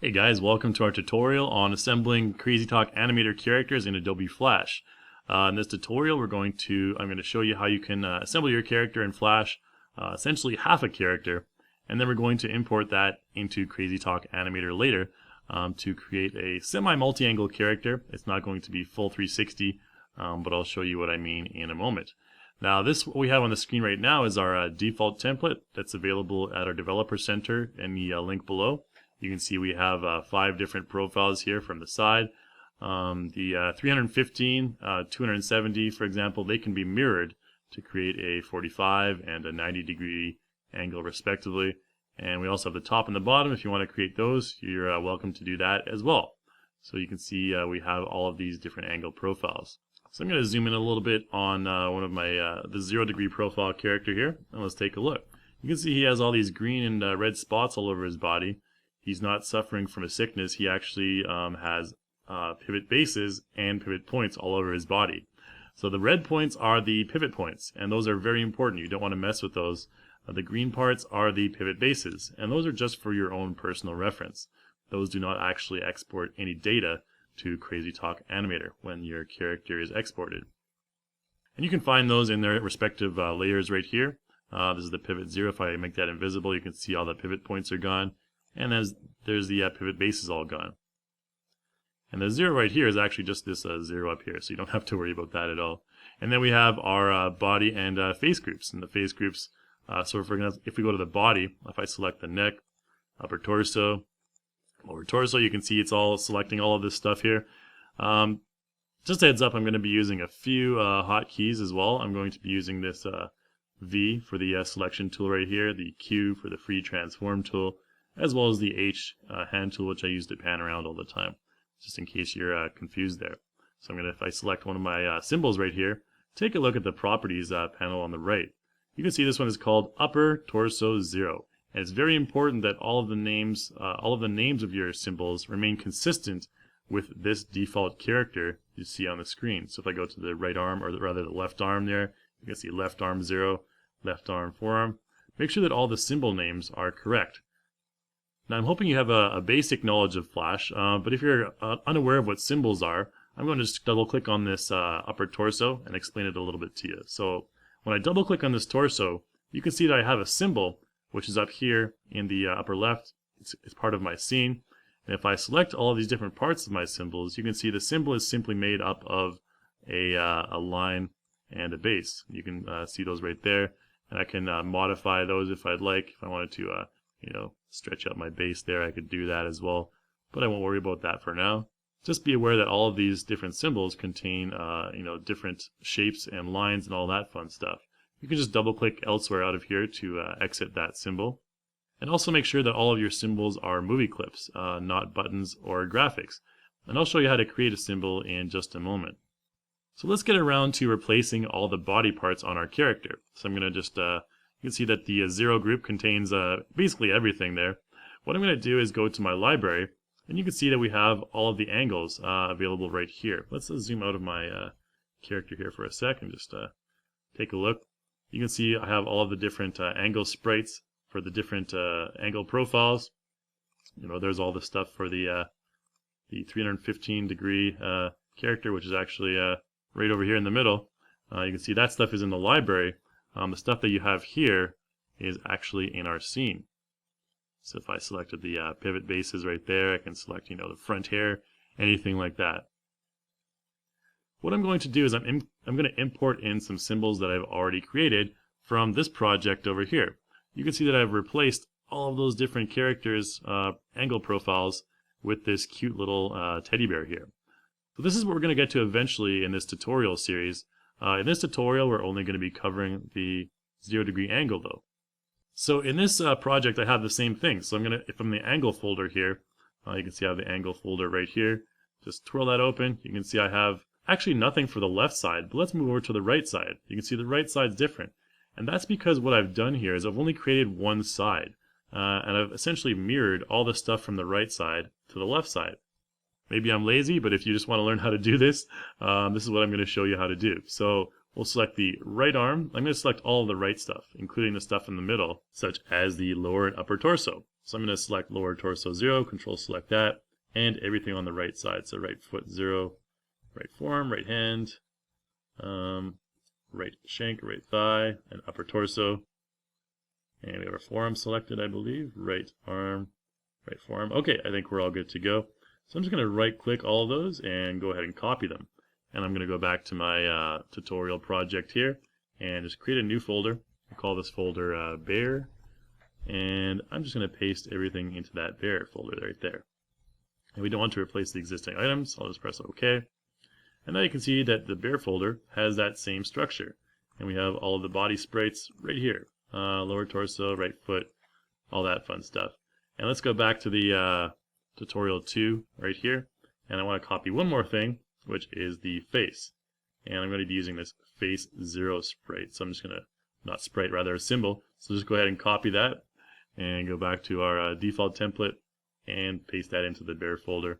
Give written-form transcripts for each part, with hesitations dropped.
Hey guys, welcome to our tutorial on assembling Crazy Talk animator characters in Adobe Flash. In this tutorial I'm going to show you how you can assemble your character in Flash, essentially half a character, and then we're going to import that into Crazy Talk animator later to create a semi-multi-angle character. It's not going to be full 360, but I'll show you what I mean in a moment. Now what we have on the screen right now is our default template that's available at our Developer Center in the link below. You can see we have 5 different profiles here from the side. The 315, 270, for example, they can be mirrored to create a 45 and a 90-degree angle respectively. And we also have the top and the bottom. If you want to create those, you're welcome to do that as well. So you can see we have all of these different angle profiles. So I'm going to zoom in a little bit on one of my the 0-degree profile character here, and let's take a look. You can see he has all these green and red spots all over his body. He's not suffering from a sickness. He actually has pivot bases and pivot points all over his body. So the red points are the pivot points, and those are very important. You don't want to mess with those. The green parts are the pivot bases, and those are just for your own personal reference. Those do not actually export any data to Crazy Talk Animator when your character is exported. And you can find those in their respective layers right here. This is the pivot 0. If I make that invisible, you can see all the pivot points are gone. And there's the pivot bases all gone. And the 0 right here is actually just this 0 up here, so you don't have to worry about that at all. And then we have our body and face groups. And the face groups, so if we go to the body, if I select the neck, upper torso, lower torso, you can see it's all selecting all of this stuff here. Just a heads up, I'm going to be using a few hotkeys as well. I'm going to be using this V for the selection tool right here, the Q for the free transform tool, as well as the H hand tool, which I use to pan around all the time, just in case you're confused there. So if I select one of my symbols right here, take a look at the properties panel on the right. You can see this one is called Upper Torso 0, and it's very important that all of the names of your symbols remain consistent with this default character you see on the screen. So if I go to the right arm, or rather the left arm there, you can see left arm 0, left arm forearm. Make sure that all the symbol names are correct. Now I'm hoping you have a basic knowledge of Flash, but if you're unaware of what symbols are, I'm going to just double click on this upper torso and explain it a little bit to you. So when I double click on this torso, you can see that I have a symbol which is up here in the upper left. It's part of my scene. And if I select all of these different parts of my symbols, you can see the symbol is simply made up of a line and a base. You can see those right there, and I can modify those if I'd like. If I wanted to stretch out my base there, I could do that as well, but I won't worry about that for now. Just be aware that all of these different symbols contain different shapes and lines and all that fun stuff. You can just double click elsewhere out of here to exit that symbol. And also make sure that all of your symbols are movie clips, not buttons or graphics. And I'll show you how to create a symbol in just a moment. So let's get around to replacing all the body parts on our character. So I'm going to just you can see that the 0 group contains basically everything there. What I'm going to do is go to my library, and you can see that we have all of the angles available right here. Let's zoom out of my character here for a sec and just take a look. You can see I have all of the different angle sprites for the different angle profiles. There's all the stuff for the 315-degree character, which is actually right over here in the middle. You can see that stuff is in the library. The stuff that you have here is actually in our scene. So if I selected the pivot bases right there, I can select the front hair, anything like that. What I'm going to do is I'm going to import in some symbols that I've already created from this project over here. You can see that I've replaced all of those different characters' angle profiles with this cute little teddy bear here. So this is what we're going to get to eventually in this tutorial series. In this tutorial, we're only going to be covering the 0-degree angle though. So in this project, I have the same thing. So from the angle folder here, you can see I have the angle folder right here. Just twirl that open. You can see I have actually nothing for the left side, but let's move over to the right side. You can see the right side's different. And that's because what I've done here is I've only created one side. And I've essentially mirrored all the stuff from the right side to the left side. Maybe I'm lazy, but if you just want to learn how to do this, this is what I'm going to show you how to do. So we'll select the right arm. I'm going to select all of the right stuff, including the stuff in the middle, such as the lower and upper torso. So I'm going to select lower torso 0, control select that, and everything on the right side. So right foot 0, right forearm, right hand, right shank, right thigh, and upper torso. And we have our forearm selected, I believe. Right arm, right forearm. Okay, I think we're all good to go. So I'm just going to right click all of those and go ahead and copy them. And I'm going to go back to my tutorial project here and just create a new folder. I'll call this folder bear. And I'm just going to paste everything into that bear folder right there. And we don't want to replace the existing items. I'll just press OK. And now you can see that the bear folder has that same structure. And we have all of the body sprites right here. Lower torso, right foot, all that fun stuff. And let's go back to the tutorial 2 right here. And I want to copy one more thing, which is the face. And I'm going to be using this face 0 sprite. So I'm just going to, not sprite, rather a symbol. So just go ahead and copy that and go back to our default template and paste that into the bear folder.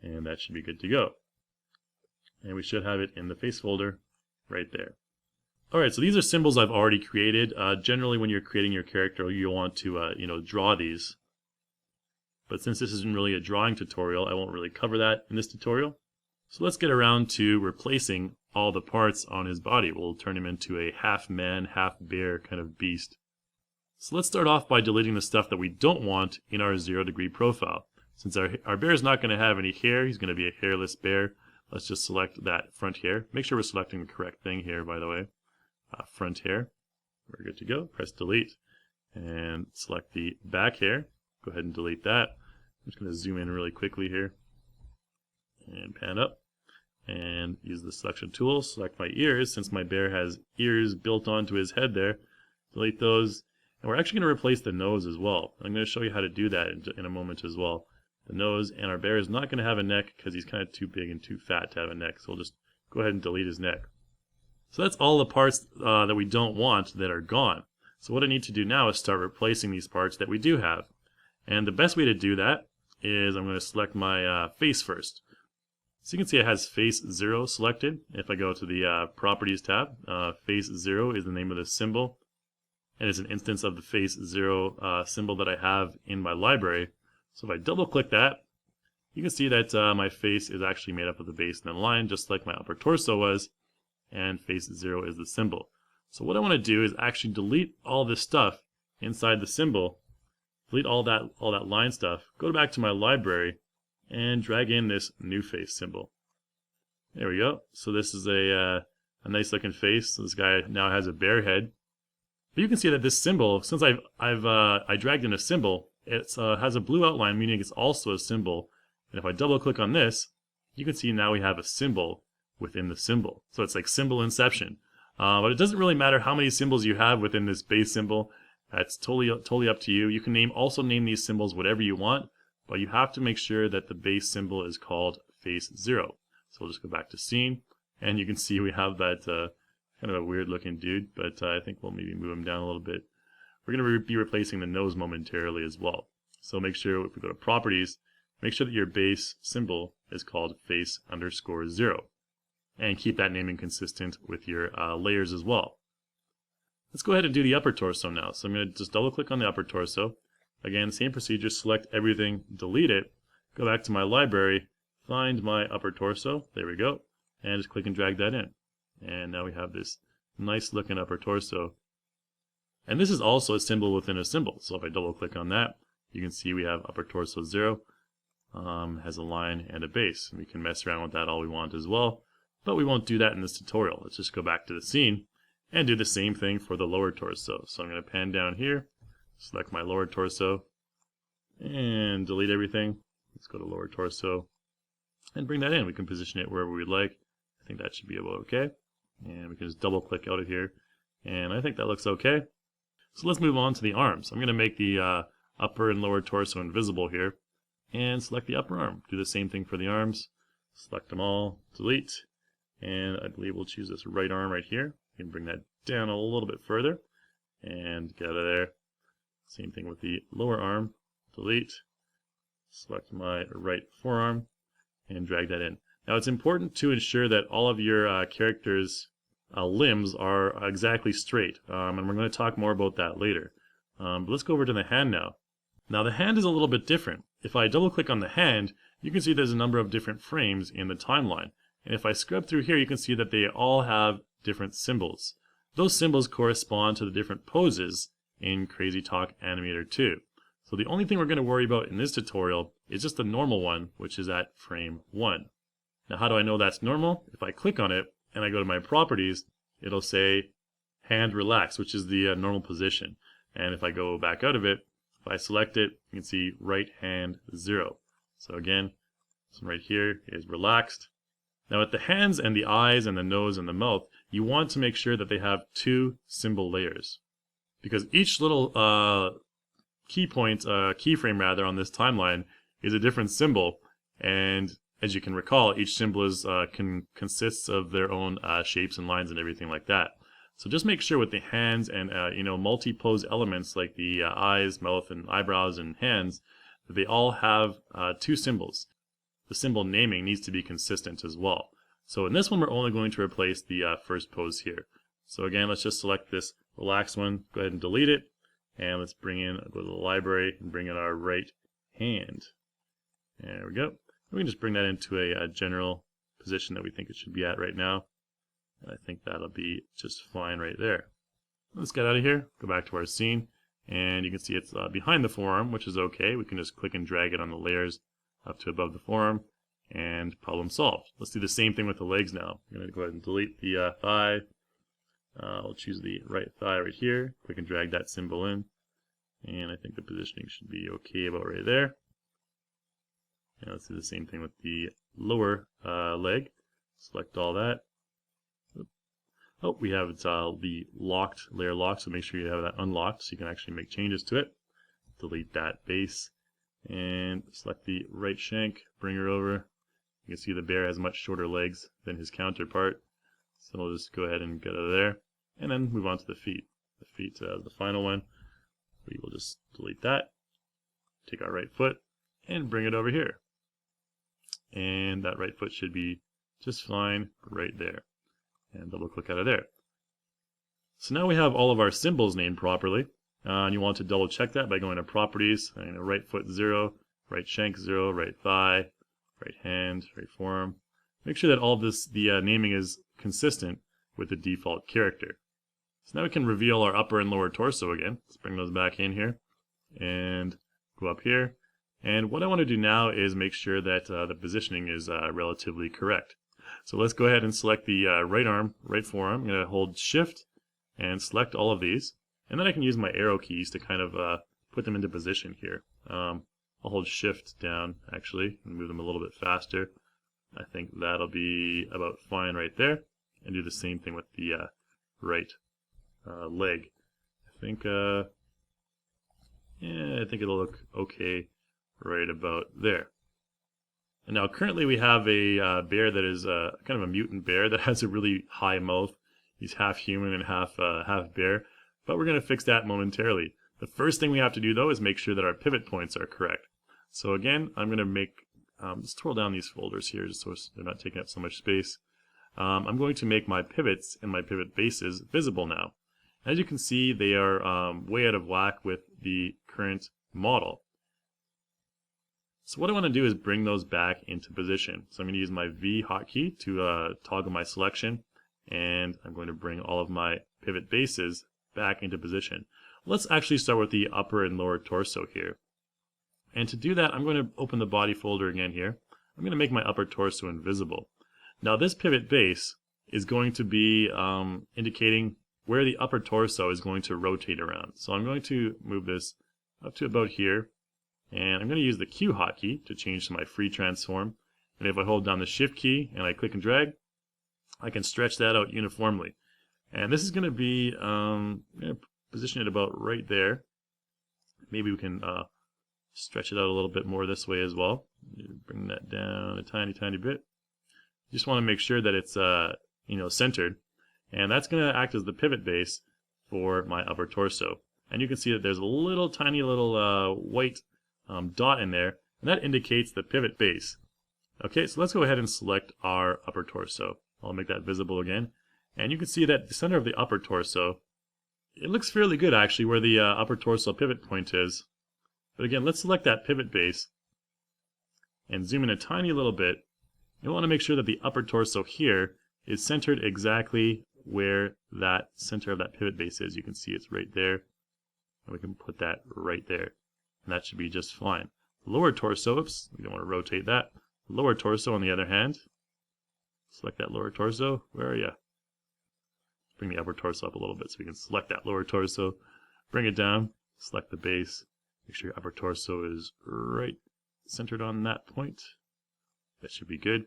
And that should be good to go. And we should have it in the face folder right there. Alright, so these are symbols I've already created. Generally when you're creating your character, you want to draw these. But since this isn't really a drawing tutorial, I won't really cover that in this tutorial. So let's get around to replacing all the parts on his body. We'll turn him into a half man, half bear kind of beast. So let's start off by deleting the stuff that we don't want in our 0 degree profile. Since our bear is not going to have any hair, he's going to be a hairless bear. Let's just select that front hair. Make sure we're selecting the correct thing here, by the way. Front hair. We're good to go. Press delete. And select the back hair. Go ahead and delete that. I'm just going to zoom in really quickly here. And pan up. And use the selection tool. Select my ears, since my bear has ears built onto his head there. Delete those. And we're actually going to replace the nose as well. I'm going to show you how to do that in a moment as well. The nose, and our bear is not going to have a neck because he's kind of too big and too fat to have a neck. So we'll just go ahead and delete his neck. So that's all the parts that we don't want that are gone. So what I need to do now is start replacing these parts that we do have. And the best way to do that is I'm going to select my face first. So you can see it has face 0 selected. If I go to the properties tab, face 0 is the name of the symbol. And it's an instance of the face 0 symbol that I have in my library. So if I double click that, you can see that my face is actually made up of the base and the line, just like my upper torso was. And face 0 is the symbol. So what I want to do is actually delete all this stuff inside the symbol, delete all that line stuff, go back to my library, and drag in this new face symbol. There we go. So this is a nice looking face. So this guy now has a bear head. But you can see that this symbol, since I dragged in a symbol, it has a blue outline, meaning it's also a symbol. And if I double click on this, you can see now we have a symbol within the symbol. So it's like symbol inception. But it doesn't really matter how many symbols you have within this base symbol. That's totally up to you. You can also name these symbols whatever you want, but you have to make sure that the base symbol is called face 0. So we'll just go back to scene, and you can see we have that kind of a weird looking dude, but I think we'll maybe move him down a little bit. We're going to be replacing the nose momentarily as well. So make sure, if we go to properties, make sure that your base symbol is called face_0. And keep that naming consistent with your layers as well. Let's go ahead and do the upper torso now. So I'm going to just double click on the upper torso. Again, same procedure, select everything, delete it, go back to my library, find my upper torso, there we go, and just click and drag that in. And now we have this nice looking upper torso. And this is also a symbol within a symbol. So if I double click on that, you can see we have upper torso 0, has a line and a base. And we can mess around with that all we want as well. But we won't do that in this tutorial. Let's just go back to the scene and do the same thing for the lower torso. So I'm going to pan down here, select my lower torso, and delete everything. Let's go to lower torso and bring that in. We can position it wherever we'd like. I think that should be about okay. And we can just double click out of here. And I think that looks okay. So let's move on to the arms. I'm going to make the upper and lower torso invisible here. And select the upper arm. Do the same thing for the arms. Select them all, delete. And I believe we'll choose this right arm right here. You can bring that down a little bit further and get out of there. Same thing with the lower arm. Delete. Select my right forearm and drag that in. Now it's important to ensure that all of your characters' limbs are exactly straight. And we're going to talk more about that later. But let's go over to the hand now. Now the hand is a little bit different. If I double click on the hand, you can see there's a number of different frames in the timeline. And if I scrub through here, you can see that they all have different symbols. Those symbols correspond to the different poses in Crazy Talk Animator 2. So the only thing we're going to worry about in this tutorial is just the normal one, which is at frame 1. Now how do I know that's normal? If I click on it and I go to my properties, it'll say hand relax, which is the normal position. And if I go back out of it, if I select it, you can see right hand 0. So again, this one right here is relaxed. Now with the hands and the eyes and the nose and the mouth, you want to make sure that they have 2 symbol layers. Because each little keyframe rather on this timeline is a different symbol, and as you can recall, each symbol is consists of their own shapes and lines and everything like that. So just make sure with the hands and multi-pose elements like the eyes, mouth, and eyebrows and hands that they all have 2 symbols. The symbol naming needs to be consistent as well. So in this one, we're only going to replace the first pose here. So again, let's just select this relaxed one, go ahead and delete it, and let's go to the library and bring in our right hand. There we go. We can just bring that into a general position that we think it should be at right now. And I think that'll be just fine right there. Let's get out of here, go back to our scene, and you can see it's behind the forearm, which is okay. We can just click and drag it on the layers up to above the forearm, and problem solved. Let's do the same thing with the legs now. I'm going to go ahead and delete the thigh. I'll choose the right thigh right here, click and drag that symbol in, and I think the positioning should be okay about right there. And let's do the same thing with the lower leg. Select all that. Oh, we have the locked, layer locked, so make sure you have that unlocked so you can actually make changes to it. Delete that base, and select the right shank, bring her over. You can see the bear has much shorter legs than his counterpart. So we'll just go ahead and get out of there, and then move on to the feet. The feet the final one. We will just delete that, take our right foot, and bring it over here. And that right foot should be just fine right there. And double click out of there. So now we have all of our symbols named properly. And you want to double check that by going to properties, and right foot 0, right shank 0, right thigh, right hand, right forearm. Make sure that all of this, the naming is consistent with the default character. So now we can reveal our upper and lower torso again. Let's bring those back in here and go up here. And what I want to do now is make sure that the positioning is relatively correct. So let's go ahead and select the right arm, right forearm. I'm going to hold Shift and select all of these. And then I can use my arrow keys to kind of put them into position here. I'll hold Shift down actually and move them a little bit faster. I think that'll be about fine right there. And do the same thing with the right leg. I think it'll look okay right about there. And now currently we have a bear that is kind of a mutant bear that has a really high mouth. He's half human and half bear, but we're going to fix that momentarily. The first thing we have to do though is make sure that our pivot points are correct. So again, I'm going to make, let's twirl down these folders here just so they're not taking up so much space. I'm going to make my pivots and my pivot bases visible now. As you can see, they are way out of whack with the current model. So what I want to do is bring those back into position. So I'm going to use my V hotkey to toggle my selection, and I'm going to bring all of my pivot bases back into position. Let's actually start with the upper and lower torso here. And to do that, I'm going to open the body folder again here. I'm going to make my upper torso invisible. Now this pivot base is going to be indicating where the upper torso is going to rotate around. So I'm going to move this up to about here. And I'm going to use the Q hotkey to change to my free transform. And if I hold down the Shift key and I click and drag, I can stretch that out uniformly. And this is going to be position it about right there. Maybe we can stretch it out a little bit more this way as well. Bring that down a tiny, tiny bit. You just want to make sure that it's centered. And that's going to act as the pivot base for my upper torso. And you can see that there's a little tiny little white dot in there, and that indicates the pivot base. Okay, so let's go ahead and select our upper torso. I'll make that visible again. And you can see that the center of the upper torso, it looks fairly good actually where the upper torso pivot point is. But again, let's select that pivot base and zoom in a tiny little bit. You want to make sure that the upper torso here is centered exactly where that center of that pivot base is. You can see it's right there, and we can put that right there, and that should be just fine. Lower torso, oops, we don't want to rotate that. Lower torso, on the other hand, select that lower torso. Where are you? Bring the upper torso up a little bit so we can select that lower torso. Bring it down, select the base. Make sure your upper torso is right centered on that point. That should be good.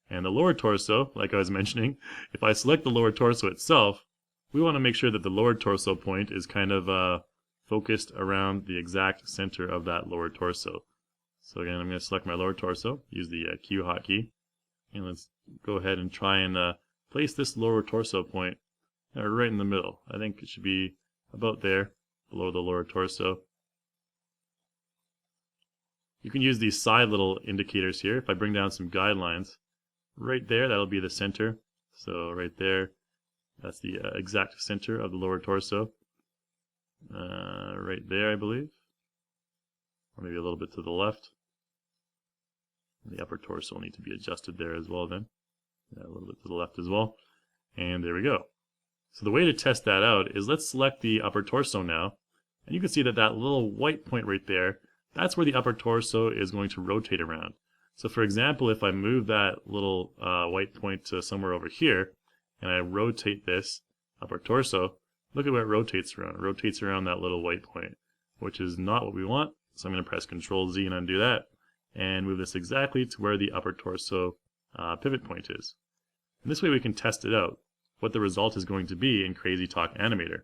And the lower torso, like I was mentioning, if I select the lower torso itself, we want to make sure that the lower torso point is kind of focused around the exact center of that lower torso. So again, I'm going to select my lower torso, use the Q hotkey, and let's go ahead and try and place this lower torso point right in the middle. I think it should be about there, below the lower torso. You can use these side little indicators here. If I bring down some guidelines, right there, that'll be the center. So right there, that's the exact center of the lower torso. Right there, I believe. Or maybe a little bit to the left. The upper torso will need to be adjusted there as well then. Yeah, a little bit to the left as well. And there we go. So the way to test that out is let's select the upper torso now. And you can see that that little white point right there, that's where the upper torso is going to rotate around. So for example, if I move that little white point to somewhere over here, and I rotate this upper torso, look at where it rotates around. It rotates around that little white point, which is not what we want. So I'm going to press Control Z and undo that, and move this exactly to where the upper torso pivot point is. And this way we can test it out, what the result is going to be in Crazy Talk Animator.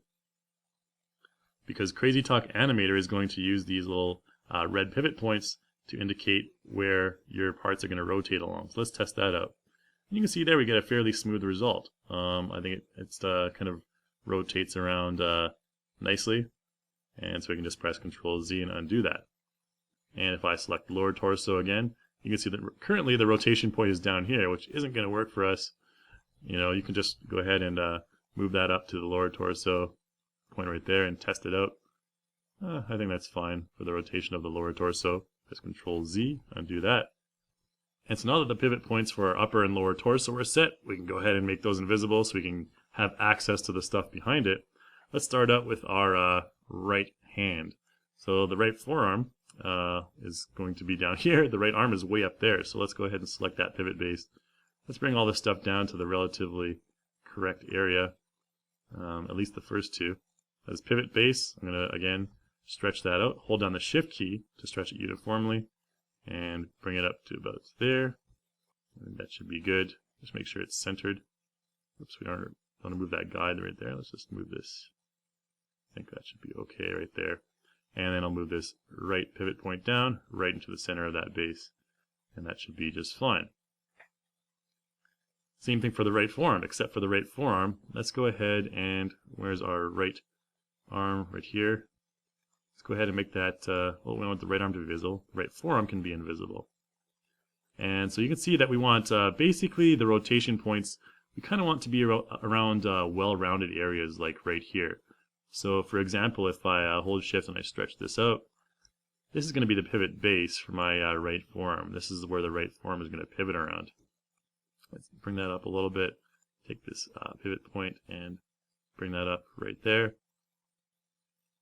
Because Crazy Talk Animator is going to use these little red pivot points to indicate where your parts are going to rotate along. So let's test that out. And you can see there we get a fairly smooth result. I think it's kind of rotates around nicely. And so we can just press Control Z and undo that. And if I select the lower torso again, you can see that currently the rotation point is down here, which isn't going to work for us. You know, you can just go ahead and move that up to the lower torso point right there and test it out. I think that's fine for the rotation of the lower torso. Press Control Z, undo that. And so now that the pivot points for our upper and lower torso are set, we can go ahead and make those invisible so we can have access to the stuff behind it. Let's start out with our right hand. So the right forearm is going to be down here. The right arm is way up there. So let's go ahead and select that pivot base. Let's bring all this stuff down to the relatively correct area, at least the first two. As pivot base, I'm going to, again, stretch that out. Hold down the Shift key to stretch it uniformly and bring it up to about there. And that should be good. Just make sure it's centered. Oops, we don't want to move that guide right there. Let's just move this. I think that should be okay right there. And then I'll move this right pivot point down, right into the center of that base. And that should be just fine. Same thing for the right forearm, except for the right forearm. Let's go ahead and, where's our right arm? Right here. Let's go ahead and make that, well, we want the right arm to be visible. The right forearm can be invisible. And so you can see that we want basically the rotation points, we kind of want to be around well-rounded areas like right here. So for example, if I hold Shift and I stretch this out, this is going to be the pivot base for my right forearm. This is where the right forearm is going to pivot around. Let's bring that up a little bit. Take this pivot point and bring that up right there.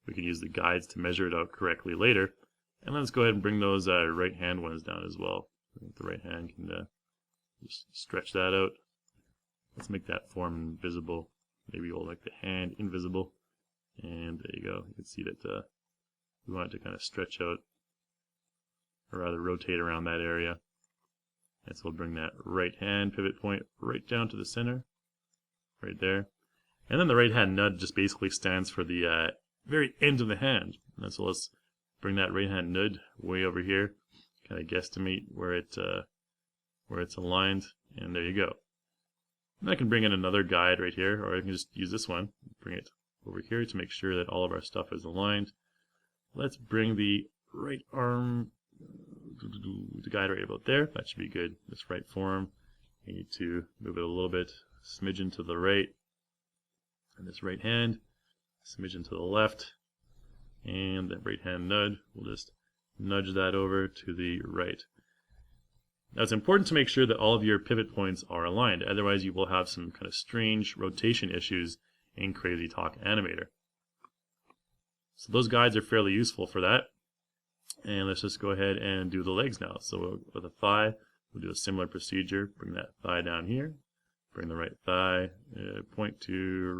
We can use the guides to measure it out correctly later. And let's go ahead and bring those right hand ones down as well. I think the right hand can just stretch that out. Let's make that form invisible. Maybe we'll make the hand invisible. And there you go. You can see that we want it to kind of stretch out, or rather rotate around that area. And so we'll bring that right hand pivot point right down to the center, right there. And then the right hand nudge just basically stands for the very end of the hand. And so let's bring that right hand nudge way over here, kind of guesstimate where it's aligned, and there you go. And I can bring in another guide right here, or I can just use this one, bring it over here to make sure that all of our stuff is aligned. Let's bring the right arm, the guide right about there. That should be good. This right forearm, you need to move it a little bit, smidgen to the right, and this right hand, smidgen to the left, and that right hand nudge, we'll just nudge that over to the right. Now it's important to make sure that all of your pivot points are aligned, otherwise you will have some kind of strange rotation issues in CrazyTalk Animator. So those guides are fairly useful for that. And let's just go ahead and do the legs now. So with a thigh, we'll do a similar procedure. Bring that thigh down here. Bring the right thigh, point to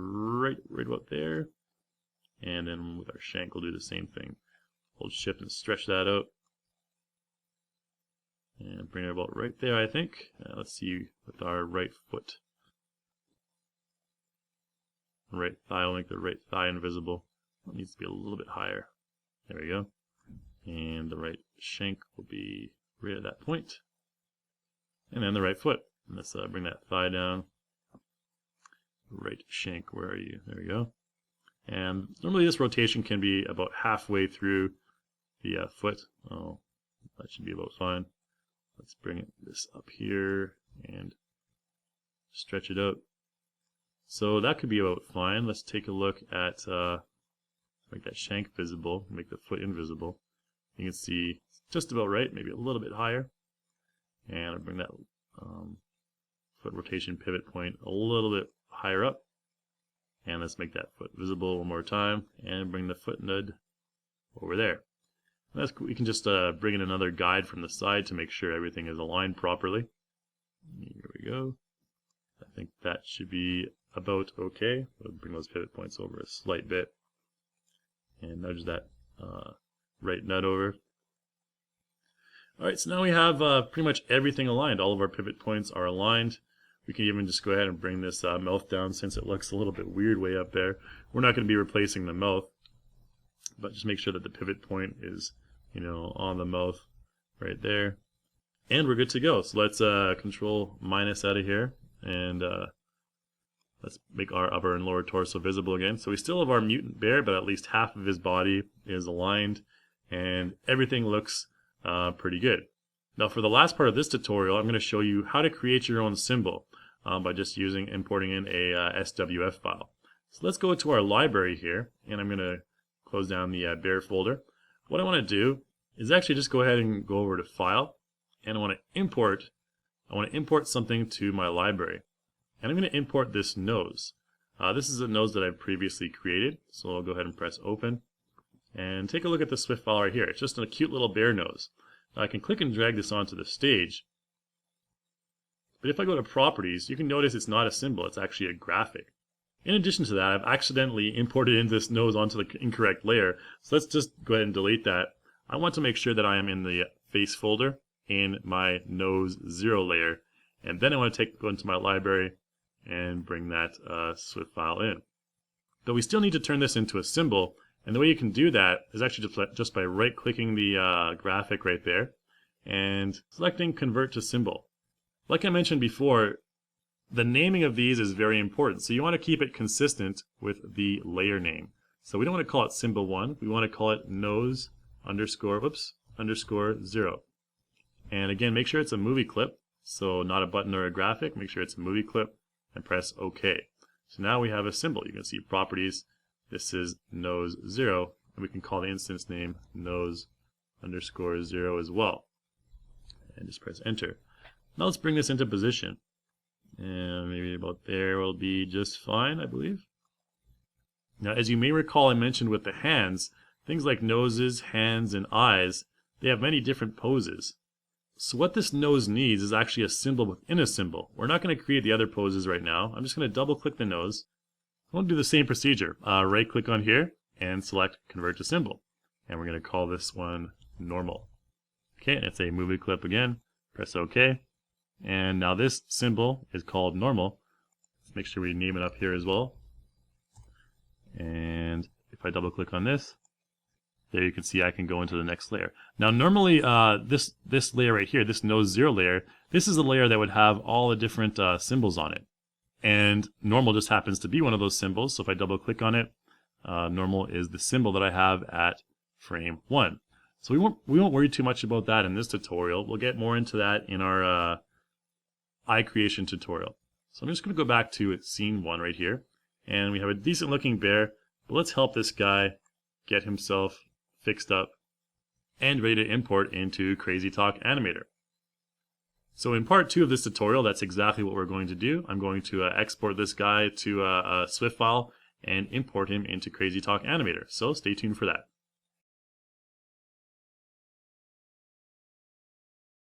right about there. And then with our shank, we'll do the same thing. Hold shift and stretch that out. And bring it about right there, I think. Let's see with our right foot. Right thigh will make the right thigh invisible. It needs to be a little bit higher. There we go. And the right shank will be right at that point. And then the right foot. Let's bring that thigh down. Right shank, where are you? There we go. And normally this rotation can be about halfway through the foot. Oh, that should be about fine. Let's bring this up here and stretch it out. So that could be about fine. Let's take a look at make that shank visible, make the foot invisible. You can see it's just about right, maybe a little bit higher. And I'll bring that foot rotation pivot point a little bit higher up. And let's make that foot visible one more time and bring the foot nud over there. And we can just bring in another guide from the side to make sure everything is aligned properly. Here we go. I think that should be about okay. We'll bring those pivot points over a slight bit and nudge that right nut over. Alright, so now we have pretty much everything aligned. All of our pivot points are aligned. We can even just go ahead and bring this mouth down since it looks a little bit weird way up there. We're not going to be replacing the mouth, but just make sure that the pivot point is, on the mouth right there. And we're good to go. So let's control minus out of here and let's make our upper and lower torso visible again. So we still have our mutant bear, but at least half of his body is aligned and everything looks pretty good. Now for the last part of this tutorial, I'm going to show you how to create your own symbol by just importing in a SWF file. So let's go to our library here, and I'm going to close down the bear folder. What I want to do is actually just go ahead and go over to File, and I want to import something to my library. And I'm going to import this nose. This is a nose that I've previously created, so I'll go ahead and press Open. And take a look at the Swift file right here. It's just a cute little bear nose. Now I can click and drag this onto the stage. But if I go to Properties, you can notice it's not a symbol, it's actually a graphic. In addition to that, I've accidentally imported in this nose onto the incorrect layer. So let's just go ahead and delete that. I want to make sure that I am in the face folder in my nose 0 layer. And then I want to go into my library and bring that Swift file in. But we still need to turn this into a symbol. And the way you can do that is actually just by right-clicking the graphic right there and selecting Convert to Symbol. Like I mentioned before, the naming of these is very important. So you want to keep it consistent with the layer name. So we don't want to call it symbol 1. We want to call it nose underscore 0. And again, make sure it's a movie clip. So not a button or a graphic. Make sure it's a movie clip and press OK. So now we have a symbol. You can see Properties. This is nose 0, and we can call the instance name nose underscore 0 as well. And just press enter. Now let's bring this into position. And maybe about there will be just fine, I believe. Now as you may recall, I mentioned with the hands, things like noses, hands, and eyes, they have many different poses. So what this nose needs is actually a symbol within a symbol. We're not going to create the other poses right now. I'm just going to double click the nose. We'll do the same procedure. Right click on here and select Convert to Symbol. And we're going to call this one Normal. Okay, it's a movie clip again. Press OK. And now this symbol is called Normal. Let's make sure we name it up here as well. And if I double click on this, there you can see I can go into the next layer. Now normally this layer right here, this nose 0 layer, this is a layer that would have all the different symbols on it. And normal just happens to be one of those symbols. So if I double click on it, normal is the symbol that I have at frame 1. So we won't worry too much about that in this tutorial. We'll get more into that in our eye creation tutorial. So I'm just going to go back to scene 1 right here. And we have a decent looking bear, but let's help this guy get himself fixed up and ready to import into CrazyTalk Animator. So in part 2 of this tutorial, that's exactly what we're going to do. I'm going to export this guy to a Swift file and import him into CrazyTalk Animator. So stay tuned for that.